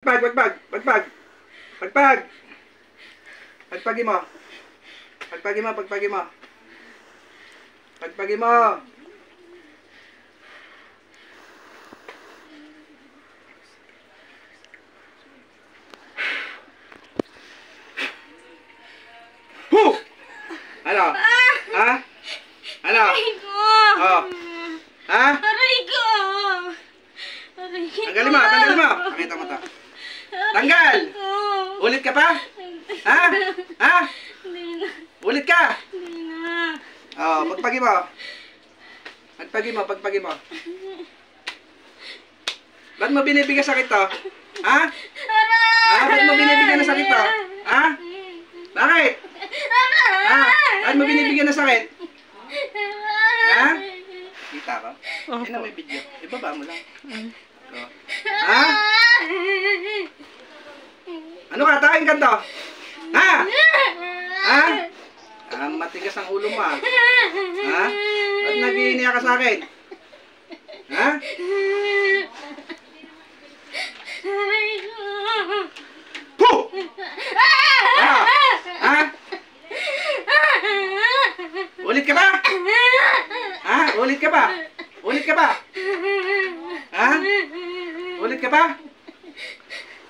Pagpag, pagpag, pagpag. Pagpag. Pagpagi mo. Pagpagi mo, pagpagi mo. Pagpagi mo. Hu! Ano? Ha? Ano? Aray ko! Oh. Ha? Aray ko! Aray ko! Tanggalin mo, tanggalin mo. Pakita mo to. Tanggal! Ulit ka pa? Ha? Ha? Hindi na. Ulit ka? Hindi na. Oh, pagpagi mo. Pagpagi mo, pagpagi mo. Ba't mo binibigyan sakit to? Ha? Ha? Ba't mo binibigyan ng sakit to? Ha? Bakit? Ha? Ba't mo binibigyan ng sakit? Ha? Kita ka? Yan na may video. Ibaba mo lang. Oh. Ha? Ano ka? Tain ka to? Ha? Ha? Matigas ang ulo mo ah. Ha? Ba't nag-iiniya ka sa akin? Ha? Aray ko! Puh! Ha? Ha? Ulit ka ba? Ha? Ulit ka ba? Ulit ka ba? Ha? Ulit ka ba?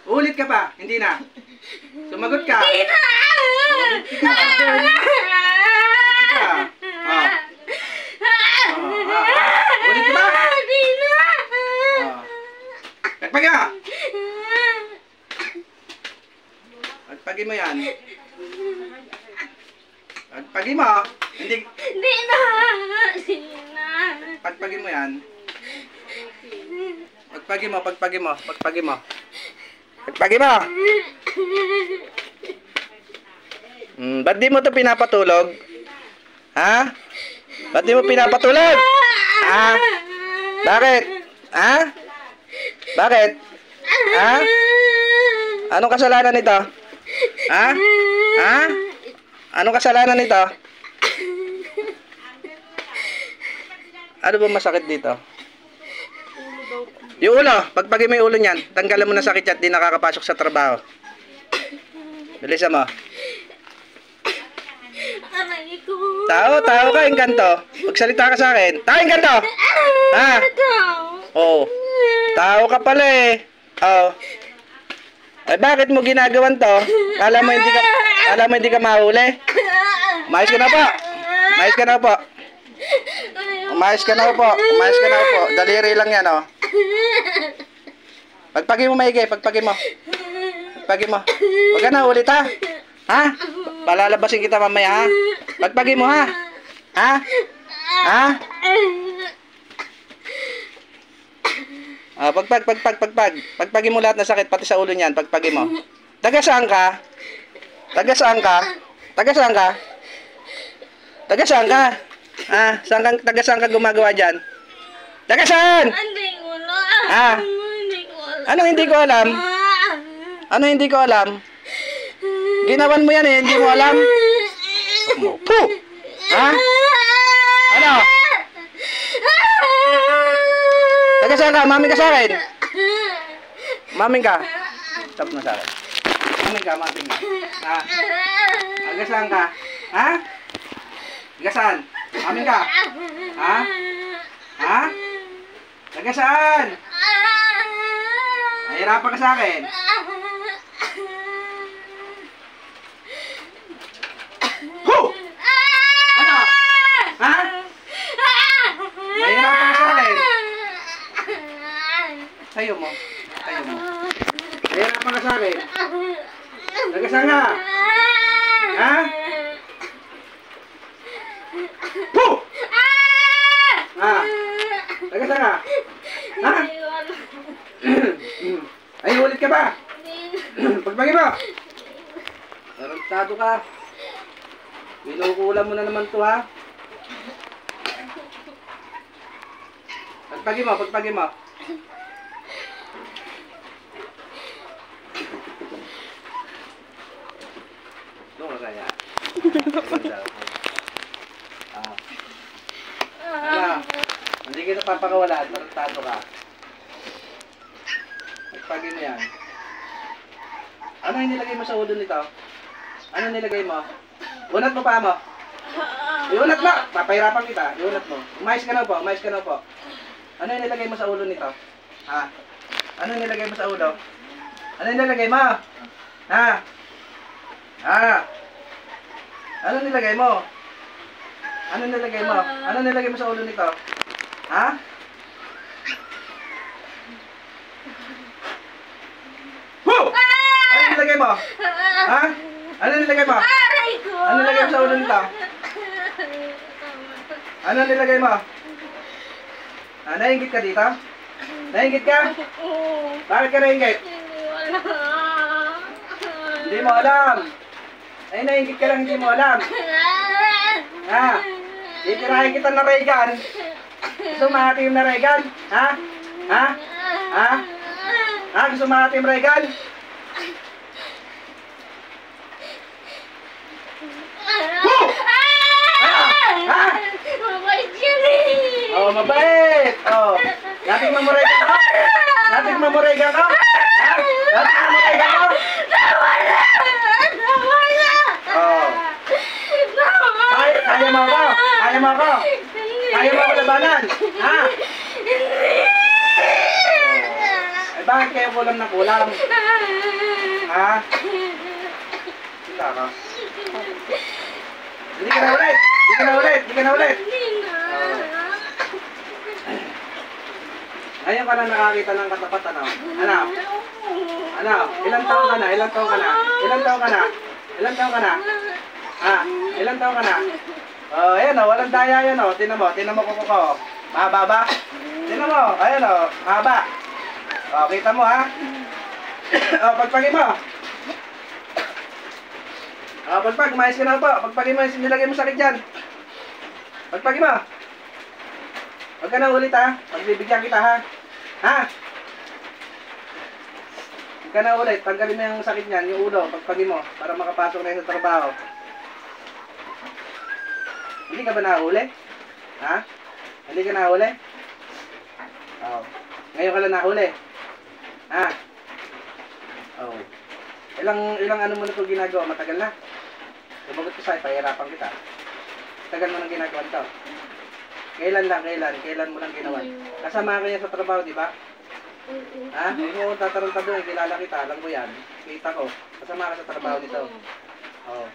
Ulit ka ba? Hindi na. Sumagot ka. Hindi na! Ulit ka. Ulit ka ba? Hindi na! Pagpagi mo. Pagpagi mo yan. Pagpagi mo. Hindi. Hindi na! Hindi na! Pagpagi mo yan. Pagpagi mo, pagpagi mo, pagpagi mo. Pagpagi mo. Ba't di mo ito pinapatulog? Ha? Ba't di mo pinapatulog? Ha? Bakit? Ha? Bakit? Ha? Anong kasalanan nito? Ha? Ha? Anong kasalanan nito? Ano ba masakit dito? Yung ulo, pagpagi mo yung ulo niyan, tanggalan mo na sakit yan, di nakakapasok sa trabaho. Bilisan mo. Aray ko! Tao ka, Engkanto. Magsalita ka sa akin. Tao, Engkanto! Ha? Oo. Tao ka pala eh. Oo. Ay, bakit mo ginagawan to? Alam mo hindi ka mahuli? Umayos ka na po. Umayos ka na po. Umayos ka na po. Umayos ka na po. Daliri lang yan, oh. Pagpagi mo maigi, pagpagi mo. Pagpagi mo. Huwag ka na ulit, ha? Ha? Palalabasin kita mamaya, ha? Pagpagi mo, ha? Ha? Ha? Pagpagi mo lahat ng sakit, pati sa ulo niyan, pagpagi mo. Taga saan ka? Taga saan ka? Taga saan ka? Taga saan ka? Taga saan ka gumagawa dyan? Taga saan? Hindi ko alam. Ha? Hindi ko alam. Ano hindi ko alam? Ano hindi ko alam? Ginawan mo yan eh, hindi mo alam? Puh! Ha? Ano? Taga saan ka? Maming ka sa akin? Maming ka? Stop na sa akin. Maming ka, maming ka. Ha? Taga saan ka? Ha? Taga saan? Maming ka? Ha? Ha? Taga saan? Nahihirapan ka sa akin? Huh! Ano? Ha? Nahihirapan ka sa akin? Sayo mo. Sayo mo. Nahihirapan ka sa akin? Taga saan ka? Ha? Huh! Ha? Taga saan ka? Ha? Ay, ulit ka ba? Pagpagi mo. Tarantado ka. Kinukulam mo na naman to, ha? Pagpagi mo, pagpagi mo. Doon ka kaya. Hindi kita papakawalaan, tarantado ka. Pagpagi mo yan. Ano yung nilagay mo sa ulo nito? Ano nilagay mo? Unat mo pa mo. Iunat mo! Papahirapan kita. Iunat mo. Umayos ka na po. Umayos ka na po. Ano yung nilagay mo sa ulo nito? Ha? Ano yung nilagay mo sa ulo? Ano yung nilagay mo? Ha? Ha? Ano nilagay mo? Ano nilagay mo? Ano nilagay mo sa ulo nito? Ha? Woo! Ano nilagay mo? Ha? Ano nilagay mo? Aray ko! Ano nilagay mo sa ulo nito? Ano nilagay mo? Ah, nainggit ka dito? Nainggit ka? Bakit ka nainggit? Hindi mo alam. Ay, nainggit ka lang, hindi mo alam. Ha? Titirahin kita na Reagan. Gusto mahati yung na Reagan? Ha? Ha? Ha? Ha? Gusto mahati yung Reagan? Woo! Ha? Mabait yan eh! Oh, mabait. Oh. Dating mamuregan ka? Dating mamuregan ka? Ha? Dating mamuregan ka? Nawala! Nawala! Oh. Kaya mo ako? Kaya mo ako? Kaya mo ako labanan? Ha? Ay, bakit kayo kulam na kulam? Ha? Kita ka. Hindi ka na ulit! Hindi ka na ulit! Hindi ka na ulit! Ngayon ka na nakakita ng katapat, ano? Ano? Ano? Ilang taon ka na? Ilang taon ka na? Ilang taon ka na? Ilang taon ka na? Ha? Ilang taon ka na? Oh, ayan o, walang daya yan o. Tinan mo kuko. Mahaba ba? Tinan mo, ayan o, mahaba. O, kita mo ha? O, pagpagin mo. O, pagpag, umayos ka na po. Pagpagin mo, nilagay mo sakit dyan. Pagpagin mo. Huwag ka na ulit ha. Pagbibigyan kita ha. Ha? Huwag ka na ulit. Tanggalin mo yung sakit niyan, yung ulo. Pagpagin mo, para makapasok na yun sa trabaho. Hindi ka ba nahuli? Ha? Hindi ka nahuli? Oo. Ngayon ka lang nahuli. Ha? Oo. Ilang ano mo na ito ginagawa? Matagal na? Sumagot ko sa'yo, pahirapan kita. Tagal mo nang ginagawa ito. Kailan mo nang ginawa? Kasama kanya sa trabaho, di ba? Ha? Huwag mo tatarantado, kilala kita, alam ko yan. Kita ko. Kasama ka sa trabaho nito. Oo.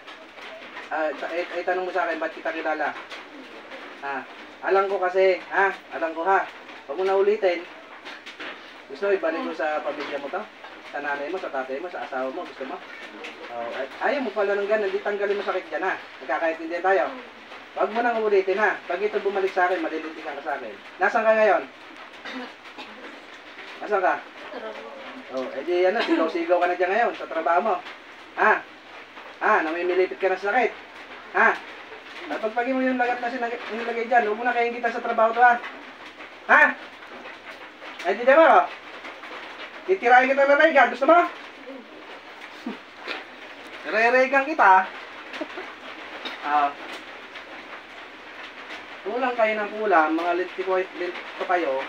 Tanong mo sa akin, ba't kita kilala? Ha? Alam ko kasi, ha? Alam ko ha. Huwag mo na ulitin. Gusto mo ibalik mo sa pamilya mo to? Sa nanay mo, sa tatay mo, sa asawa mo, gusto mo? Oh, ayaw mo pala ng ganun, hindi tanggalin mo sakit dyan ha. Nagkakaintindihan tayo. Huwag mo nang ulitin ha. Pag ito bumalik sa akin, malilintikan ka sa akin. Nasaan ka ngayon? Nasaan ka? Oh, edi ano, sigaw-sigaw ka na dyan ngayon sa trabaho mo. Ha? Namimilipit ka na sa sakit. Ha? Pagpagin mo yung lagat na nilagay dyan, huwag mo na kayong kita sa trabaho to ha. Ha? Ay, di mo? Titirahin kita na Reagan, gusto mo? Re-Reagan kita. Kulang kayo ng kulang, mga lito kayo.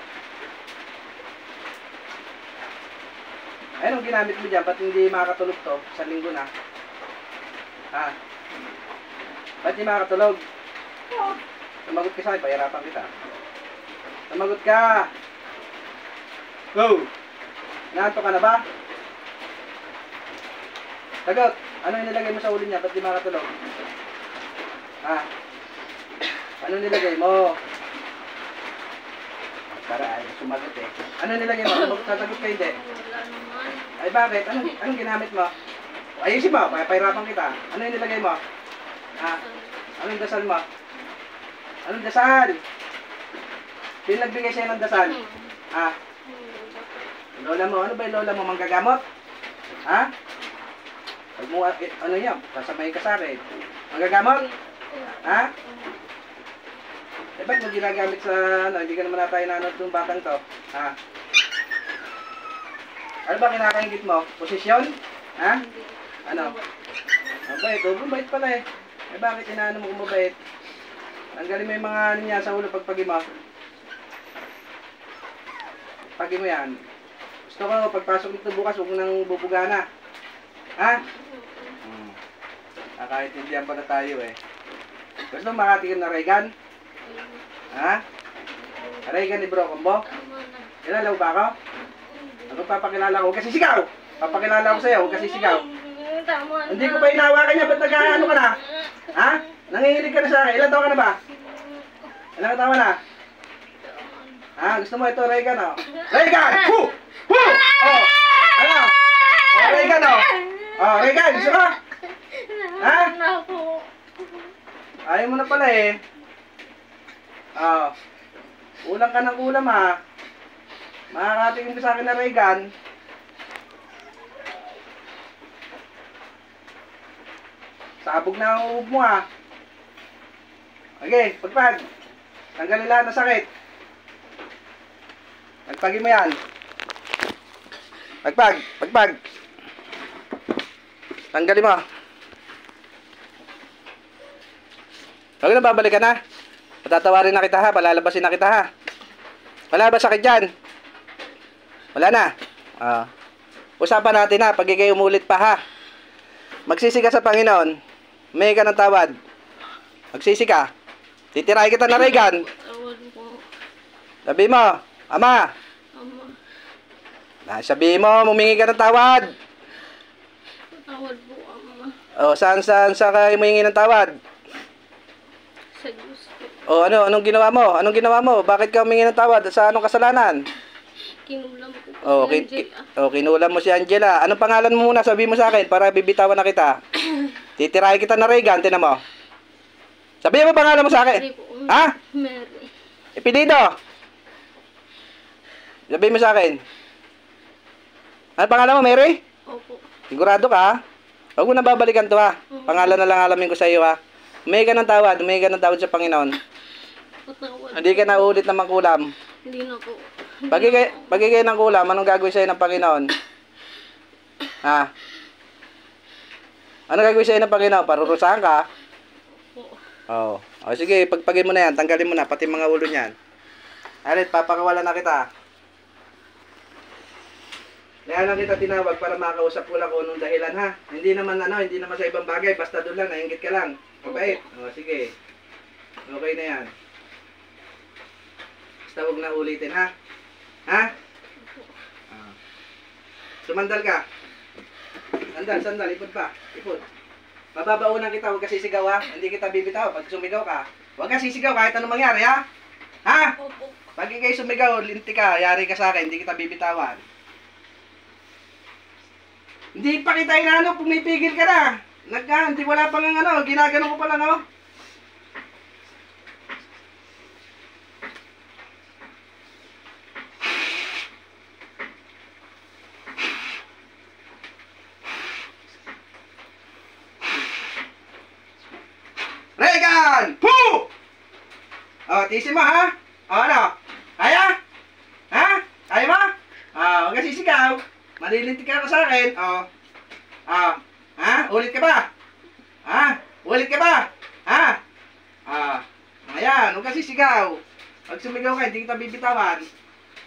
Anong ginamit mo dyan? Ba't hindi makakatulog to? Isang linggo na. Ha? Ba't hindi makakatulog? Sumagot ka sa akin, pahirapan kita. Sumagot ka! Go! Naanto ka na ba? Sagot! Ano yung nilagay mo sa ulo niya? Ba't di makakatulog? Ha? Ano nilagay mo? Para ay sumagot eh. Ano nilagay mo? Sasagot ka hindi? Wala naman. Ay bakit? Anong ginamit mo? Ayusin mo, pahirapan kita. Ano yung nilagay mo? Ha? Anong dasal mo? Anong dasal? Sino nagbigay sa'yo ng dasal? Ha? Lola mo, ano ba yung lola mo? Manggagamot? Ha? Huwag mo, ano yan? Kasamayin ka sa akin. Manggagamot? Ha? Eh, ba't mo ginagamit sa, ano, hindi ka naman na tayo nanood ng batang to? Ha? Ano ba kinakaingit mo? Posisyon? Ha? Ano? Mabait, mabait pala eh. Eh, bakit inaano mo kung mabait? Tanggalin mo yung mga ano niya sa ulo pagpagi mo. Pagi mo yan. Gusto ko, pagpasok dito bukas, huwag mo nang bubugana. Ha? Nakaintindihan pa na tayo eh. Gusto mo makatikim na Reagan? Ha? Reagan ni Bro Combo? Tama na. Kilala mo ba ako? Ano papakilala ko? Huwag kasi sigaw! Papakilala ko sa'yo, huwag kasi sigaw. Tama na. Hindi ko pa inawakan niya, ba't nag-ano ka na? Ha? Nanginginig ka na sa akin. Ilan taon ka na ba? Ilan taon na? Ha? Gusto mo ito, Reagan, oh? Reagan! Hu! Hu! Oh! Ano? Oh, Reagan, oh! Oh, Reagan, gusto mo? Ha? Na ako. Ayaw mo na pala eh. Oh. Ulang ka ng ulam, ha? Makakatingin ka sa akin na Reagan. Sabog na ang uub mo, ha? Okay, pagpag. Tanggalin lahat ng sakit. Pagpagin mo yan. Pagpag, pagpag. Tanggalin mo. Huwag na, babalik ka na. Patatawarin na kita, ha? Palalabasin na kita, ha? Wala ba sakit dyan? Wala na. Usapan natin, ha? Pag ikay umulit pa, ha? Magsisi ka sa Panginoon. May ka ng tawad. Magsisi ka. Titirahin kita na Reagan. Tawad po. Sabi mo, Ama. Ama. Sabi mo, mumingi ka ng tawad. Tawad po, Ama. Saan ka humingi ng tawad? Sa Diyos po. Anong ginawa mo? Anong ginawa mo? Bakit ka humingi ng tawad? Sa anong kasalanan? Kinulam ko po si Angela. Kinulam mo si Angela. Anong pangalan mo muna? Sabi mo sa akin para bibitawan na kita. Titirahin kita na Reagan, tinan mo. Sabihin mo pangalan mo sa akin. Mary po. Ha? Mary. Ipilido. Sabihin mo sa akin. Ano pangalan mo, Mary? Opo. Sigurado ka, ha? Huwag mo na babalikan to, ha? Pangalan na lang alamin ko sa iyo, ha? Humingi ka ng tawad sa Panginoon. Patawad. Hindi ka na ulit na mangkulam. Hindi na po. Pagigay ng kulam, anong gagawin sa'yo ng Panginoon? Ha? Ano gagawin sa'yo ng Panginoon? Parurusahan ka? Oo. Sige, pagpagin mo na yan. Tanggalin mo na, pati mga ulo niyan. Alit, papakawalan na kita. Kaya lang kita tinawag para makausap ko lang kung anong dahilan, ha? Hindi naman sa ibang bagay. Basta doon lang, nainggit ka lang. Mabait. Sige. Okay na yan. Basta huwag na ulitin, ha? Ha? Sumandal ka. Sandal. Ipod pa. Ipod. Bababaunan kita, huwag ka sisigaw, ha? Hindi kita bibitaw. Pag sumigaw ka, huwag ka sisigaw kahit anong mangyari, ha? Ha? Opo. Pag ikay sumigaw, linti ka, yari ka sa akin, hindi kita bibitawan. Hindi pa kita inano, pumipigil ka na. Hindi wala pang ginagano ko pa lang, oh. Reagan! Poo! Tiisin mo, ha? Ano? Kaya? Ha? Kaya mo? Huwag ka sisigaw. Malilintik ka sa akin. Ha? Ulit ka ba? Ha? Ulit ka ba? Ha? Ayan, huwag ka sisigaw. Pag sumigaw ka, hindi kita bibitawan.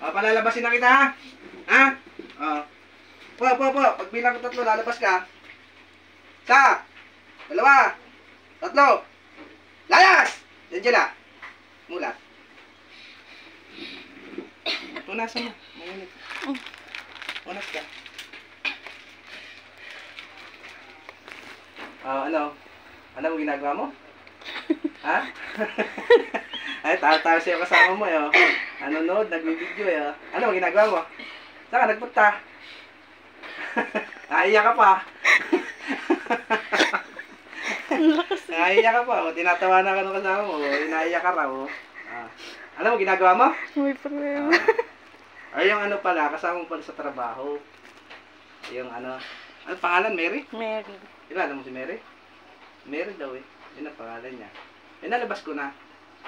Palalabasin na kita, ha? Ha? Po. Pag bilang ko 3, lalabas ka. 1, 2, 3. Layas! Angela. Mulat. Punasan mo. Mayanit. Unas ka. Ano mo ginagawa mo? Ha? Ay, tawa-tawa sa'yo kasama mo, eh. Nanonood, nagbibideo, eh. Ano mo ginagawa mo? Saan ka nagpunta? Naiiyak ka pa. Naiiyak ka pa. Tinatawanan ka ng kasama mo. Naiiyak ka raw. Ano mo ginagawa mo? May problema. Ay, yung pala, kasama mo pala sa trabaho. Yung ano pangalan, Mary? Mary. Kilala mo si Mary? Mary daw, eh. Yun ang pangalan niya. Nalabas ko na.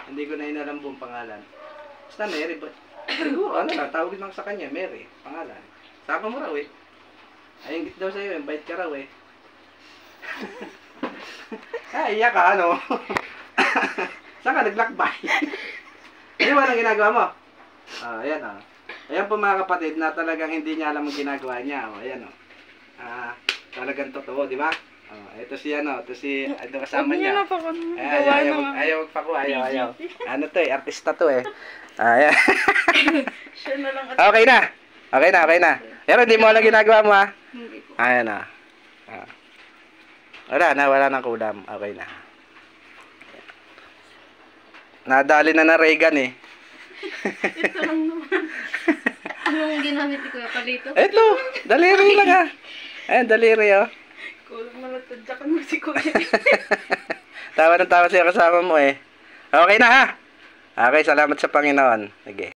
Hindi ko na inalam buong pangalan. Basta Mary, but siguro, tawagin lang sa kanya, Mary, pangalan. Saka mo raw, eh. Ay, ingit daw sa'yo, invite ka raw, eh. Iyak ka, Saan ka naglakbay? Hindi ba ang ginagawa mo? Ayan, Ayan po mga kapatid na talagang hindi niya alam ang ginagawa niya. Ayan, Talagang totoo, di ba? Oh, ito si ano, ito si ano kasama Huwag niyo niya. na po kung Ay, gawa ayaw, ng ayaw magpaku, ayaw. Ano to eh, artista to eh. Ayan. siya na lang at Okay na. Okay na. Pero hindi mo alam ginagawa mo ha. hindi po. Ayan na. Ah. Wala nang kulam. Okay na. Nadali na Reagan eh. Ito lang naman. Anong ginamit ni Kuya Palito? Ito, daliri lang ha. Ayan, daliri oh. Kulang na natadyakan mo si Kuya. Tawa ng tawa siya kasama mo eh. Okay na ha. Okay, salamat sa Panginoon. Sige.